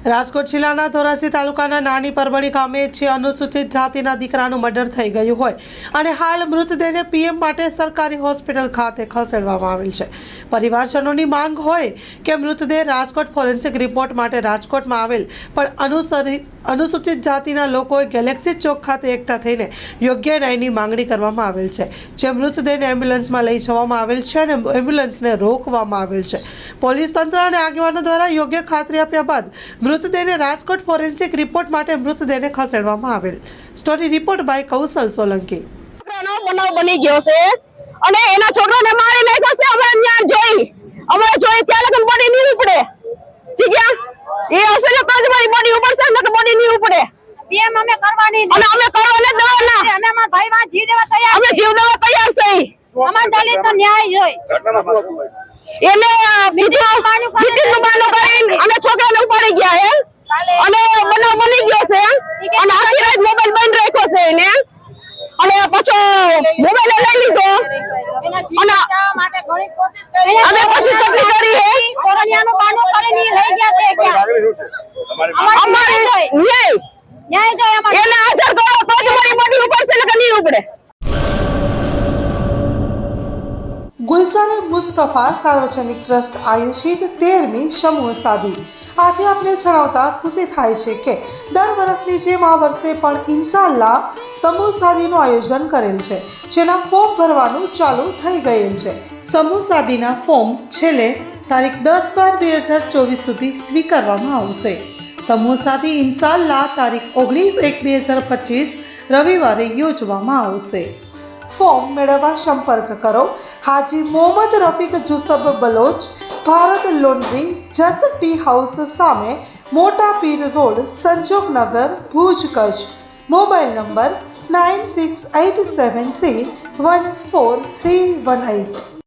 રાજકોટ જિલ્લાના ધોરાજી તાલુકાના નાની પરબડી ગામે છે અનુસૂચિત જાતિના દીકરાનું મર્ડર થઈ ગયું હોય અને હાલ મૃતદેહને પીએમ માટે સરકારી હોસ્પિટલ ખાતે ખસેડવામાં આવેલ છે। પરિવારજનોની માંગ હોય કે મૃતદેહ રાજકોટ ફોરેન્સિક રિપોર્ટ માટે રાજકોટમાં આવેલ પણ અનુસૂચિત જાતિના લોકોએ ગેલેક્સી ચોક ખાતે એકઠા થઈને યોગ્ય ન્યાયની માંગણી કરવામાં આવેલ છે। જે મૃતદેહને એમ્બ્યુલન્સમાં લઈ જવામાં આવેલ છે અને એમ્બ્યુલન્સને રોકવામાં આવેલ છે। પોલીસ તંત્ર અને આગેવાનો દ્વારા યોગ્ય ખાતરી આપ્યા બાદ મૃતદેહને રાજકોટ ફોરેન્સિક રિપોર્ટ માટે મૃતદેહને ખસેડવામાં આવેલ। સ્ટોરી રિપોર્ટ બાય કૌશલ સોલંકી। છોકરાનો બનાવ બની ગયો છે અને એના છોકરાને મારી નાખ્યો છે। અમે જોઈ ત્યાં લગન બોડી નહીં ઉપડે જીગ્યા એ હશે ને તો જ મારી બોડી ઉપડશે ને તો બોડી નહીં ઉપડે। પીએમ અમે કરવાની અને અમે કરવાને દેવાના અમે અમાર ભાઈ માં જીવ દેવા તૈયાર અમે જીવ દેવા તૈયાર છે। અમાર દલિત નો ન્યાય જોઈ એને બીજું બાનું કરીને અને છોકરાને ઉપાડી ગયા હે અને બનાવ બની ગયો છે અને આખી રાત મોબાઈલ બંધ રાખ્યો છે એને અને પાછો મોબાઈલ લઈ લીધો અને માટે ઘણી કોશિશ કરી અમે પછી કેટલી કરી હે કોરોનિયાનો બાનો કરીને લઈ ગયા છે ક્યાં અમારે ન્યાય જોઈ અમાર એને હાજર કરો તો જ મારી બોડી ઉપડશે ને કે નહીં ઉપડે। ગુલઝાર મુસ્તફા સાર્વજનિક ટ્રસ્ટ આયોજિત 13મી સમૂહ સાદી। આથી આપણે જણાવતા ખુશી થાય છે કે દર વર્ષની જેમ આ વર્ષે પણ ઇન્શાઅલ્લાહ સમૂહ સાદીનું આયોજન કરેલ છે, જેના ફોર્મ ભરવાનું ચાલુ થઈ ગયેલ છે। સમૂહ સાદીના ફોર્મ છેલ્લે તારીખ 10/12/2024 સુધી સ્વીકારવામાં આવશે। સમૂહ સાદી ઇન્શાઅલ્લાહ તારીખ 19/1/2025 રવિવારે યોજવામાં આવશે। ફોર્મ મેળવવા સંપર્ક કરો Haji Mohammad Rafiq Jusab Baloch, Bharat laundry, Jat tea house સામે, મોટા Pir road, Sanjognagar, Bhuj, Kutch. Mobile number 9687314318।